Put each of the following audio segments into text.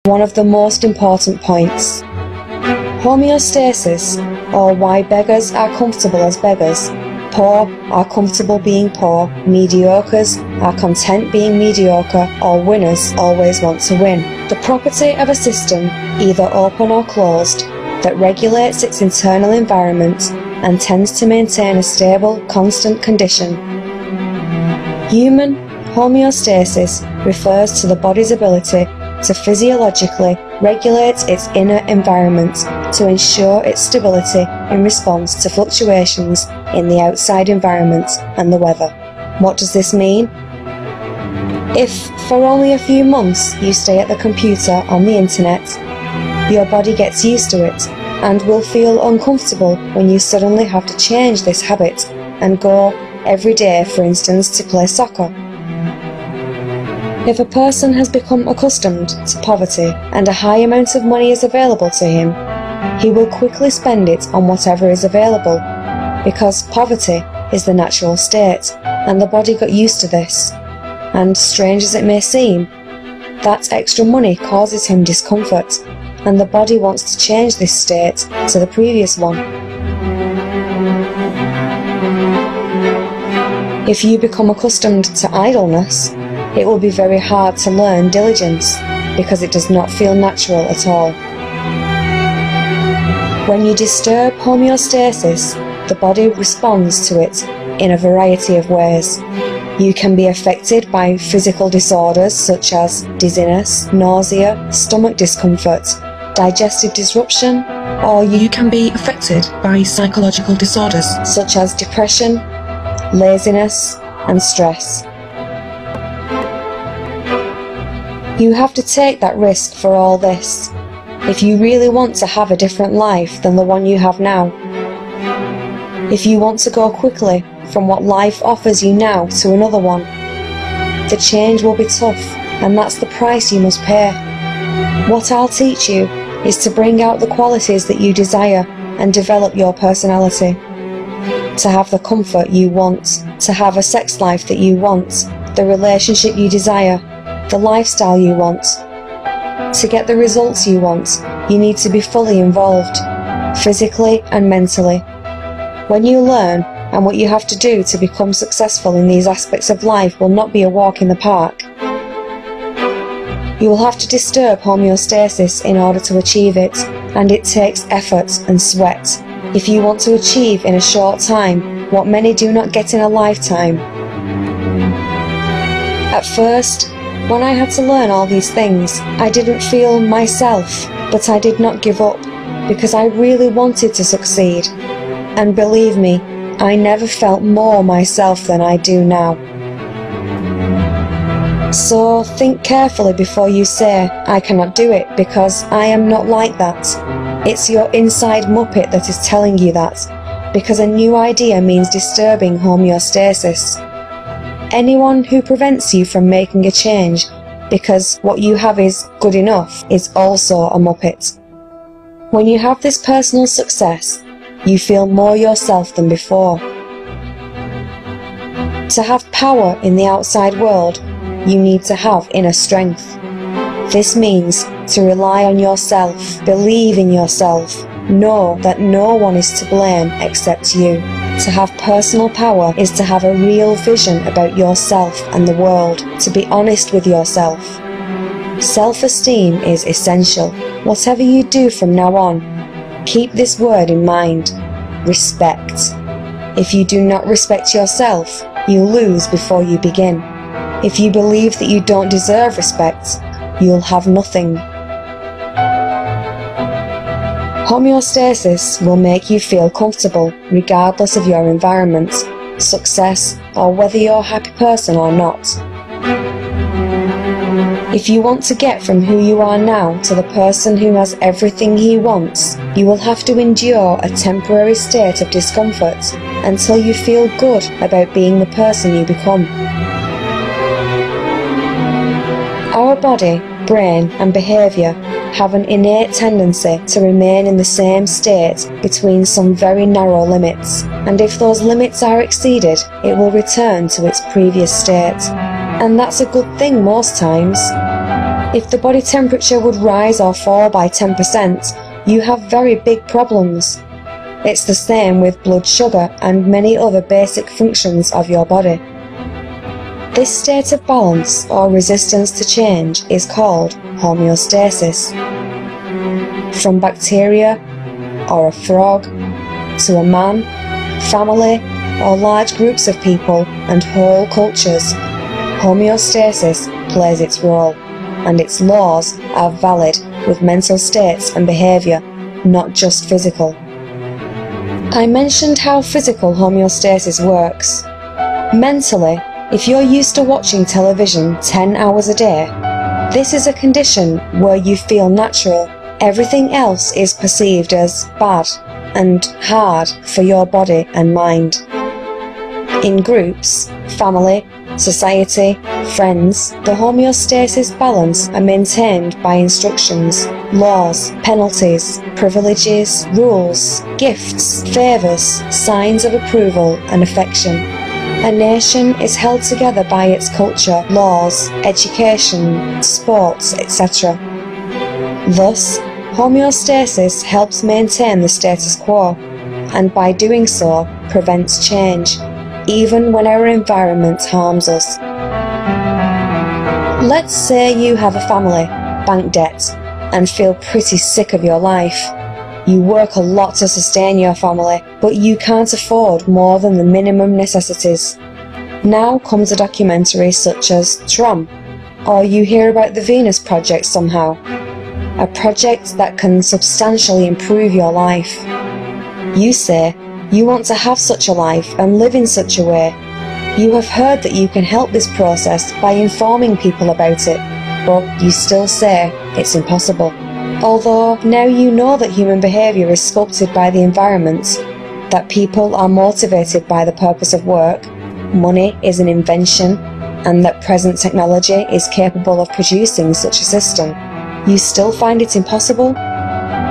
one of the most important points. Homeostasis, or why beggars are comfortable as beggars, poor are comfortable being poor, mediocres are content being mediocre, or winners always want to win. The property of a system, either open or closed, that regulates its internal environment and tends to maintain a stable, constant condition. Human homeostasis refers to the body's ability to physiologically regulate its inner environment to ensure its stability in response to fluctuations in the outside environment and the weather. What does this mean? If for only a few months you stay at the computer on the internet, your body gets used to it and will feel uncomfortable when you suddenly have to change this habit and go every day, for instance, to play soccer. If a person has become accustomed to poverty and a high amount of money is available to him, he will quickly spend it on whatever is available, because poverty is the natural state, and the body got used to this. And strange as it may seem, that extra money causes him discomfort, and the body wants to change this state to the previous one. If you become accustomed to idleness, it will be very hard to learn diligence, because it does not feel natural at all. When you disturb homeostasis, the body responds to it in a variety of ways. You can be affected by physical disorders such as dizziness, nausea, stomach discomfort, digestive disruption, or you can be affected by psychological disorders such as depression, laziness, and stress. You have to take that risk for all this, if you really want to have a different life than the one you have now. If you want to go quickly from what life offers you now to another one, the change will be tough, and that's the price you must pay. What I'll teach you is to bring out the qualities that you desire and develop your personality. To have the comfort you want, to have a sex life that you want, the relationship you desire, the lifestyle you want. To get the results you want, you need to be fully involved, physically and mentally. When you learn, and what you have to do to become successful in these aspects of life will not be a walk in the park. You will have to disturb homeostasis in order to achieve it, and it takes effort and sweat if you want to achieve in a short time what many do not get in a lifetime. At first, when I had to learn all these things, I didn't feel myself, but I did not give up, because I really wanted to succeed. And believe me, I never felt more myself than I do now. So think carefully before you say, I cannot do it, because I am not like that. It's your inside muppet that is telling you that, because a new idea means disturbing homeostasis. Anyone who prevents you from making a change because what you have is good enough is also a muppet. When you have this personal success, you feel more yourself than before. To have power in the outside world, you need to have inner strength. This means to rely on yourself, believe in yourself, know that no one is to blame except you. To have personal power is to have a real vision about yourself and the world, to be honest with yourself. Self-esteem is essential. Whatever you do from now on, keep this word in mind: respect. If you do not respect yourself, you lose before you begin. If you believe that you don't deserve respect, you'll have nothing. Homeostasis will make you feel comfortable regardless of your environment, success, or whether you're a happy person or not. If you want to get from who you are now to the person who has everything he wants, you will have to endure a temporary state of discomfort until you feel good about being the person you become. Our body, brain, and behaviour have an innate tendency to remain in the same state between some very narrow limits, and if those limits are exceeded, it will return to its previous state. And that's a good thing most times. If the body temperature would rise or fall by 10%, you have very big problems. It's the same with blood sugar and many other basic functions of your body. This state of balance or resistance to change is called homeostasis. From bacteria or a frog to a man, family, or large groups of people and whole cultures, homeostasis plays its role, and its laws are valid with mental states and behaviour, not just physical. I mentioned how physical homeostasis works. Mentally, if you're used to watching television 10 hours a day, this is a condition where you feel natural. Everything else is perceived as bad and hard for your body and mind. In groups, family, society, friends, the homeostasis balance are maintained by instructions, laws, penalties, privileges, rules, gifts, favours, signs of approval and affection. A nation is held together by its culture, laws, education, sports, etc. Thus, homeostasis helps maintain the status quo, and by doing so, prevents change, even when our environment harms us. Let's say you have a family, bank debt, and feel pretty sick of your life. You work a lot to sustain your family, but you can't afford more than the minimum necessities. Now comes a documentary such as Trom, or you hear about the Venus Project somehow, a project that can substantially improve your life. You say you want to have such a life and live in such a way. You have heard that you can help this process by informing people about it, but you still say it's impossible. Although now you know that human behaviour is sculpted by the environment, that people are motivated by the purpose of work, money is an invention, and that present technology is capable of producing such a system, you still find it impossible?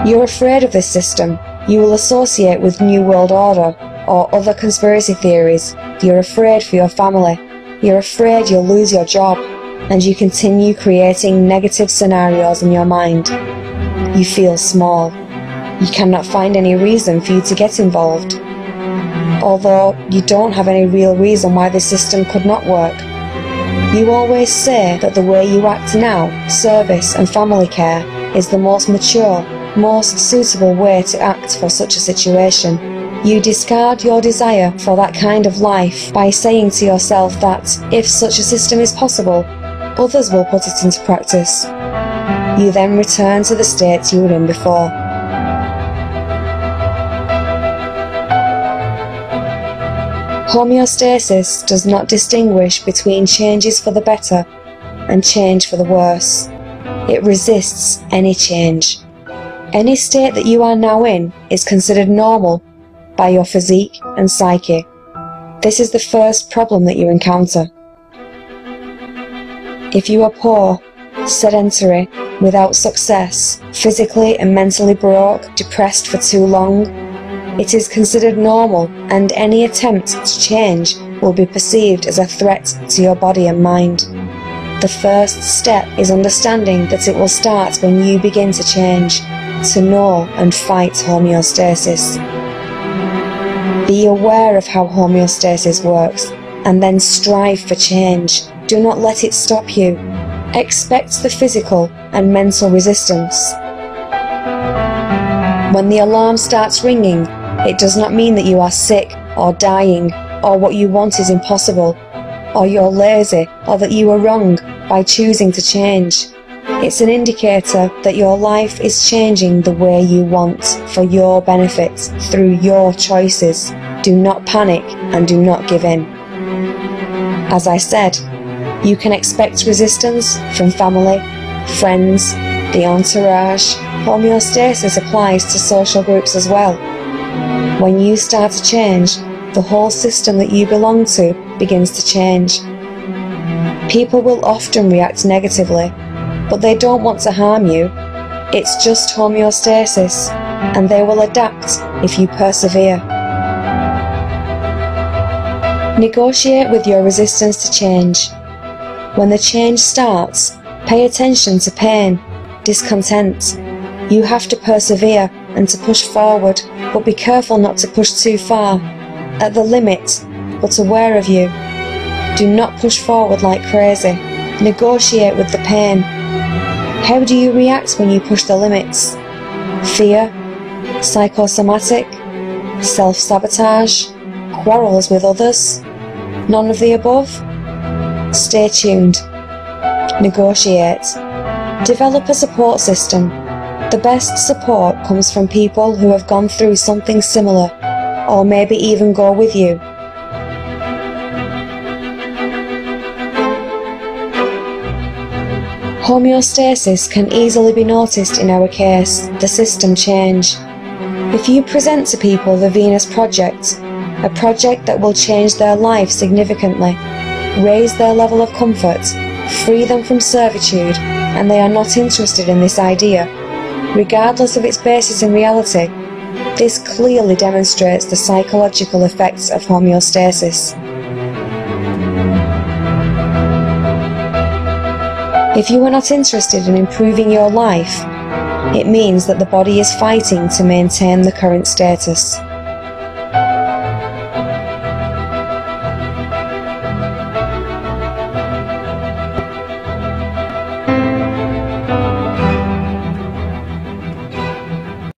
You're afraid of this system. You will associate with New World Order or other conspiracy theories. You're afraid for your family. You're afraid you'll lose your job, and you continue creating negative scenarios in your mind. You feel small. You cannot find any reason for you to get involved, although you don't have any real reason why this system could not work. You always say that the way you act now, service and family care, is the most mature, most suitable way to act for such a situation. You discard your desire for that kind of life by saying to yourself that if such a system is possible, others will put it into practice. You then return to the state you were in before. Homeostasis does not distinguish between changes for the better and change for the worse. It resists any change. Any state that you are now in is considered normal by your physique and psyche. This is the first problem that you encounter. If you are poor, sedentary, without success, physically and mentally broke, depressed for too long, it is considered normal, and any attempt to change will be perceived as a threat to your body and mind. The first step is understanding that it will start when you begin to change, to know and fight homeostasis. Be aware of how homeostasis works, and then strive for change. Do not let it stop you. Expect the physical and mental resistance. When the alarm starts ringing, it does not mean that you are sick or dying, or what you want is impossible, or you're lazy, or that you are wrong by choosing to change. It's an indicator that your life is changing the way you want, for your benefit, through your choices. Do not panic and do not give in. As I said, you can expect resistance from family, friends, the entourage. Homeostasis applies to social groups as well. When you start to change, the whole system that you belong to begins to change. People will often react negatively, but they don't want to harm you. It's just homeostasis, and they will adapt if you persevere. Negotiate with your resistance to change. When the change starts, Pay attention to pain, discontent. You have to persevere and to push forward, but be careful not to push too far. At the limit, but aware of you. Do not push forward like crazy. Negotiate with the pain. How do you react when you push the limits? Fear, psychosomatic, self-sabotage, quarrels with others? None of the above? Stay tuned. Negotiate. Develop a support system. The best support comes from people who have gone through something similar, or maybe even go with you. Homeostasis can easily be noticed in our case, the system change. If you present to people the Venus Project, a project that will change their life significantly, raise their level of comfort, free them from servitude, and they are not interested in this idea, regardless of its basis in reality, this clearly demonstrates the psychological effects of homeostasis. If you are not interested in improving your life, it means that the body is fighting to maintain the current status.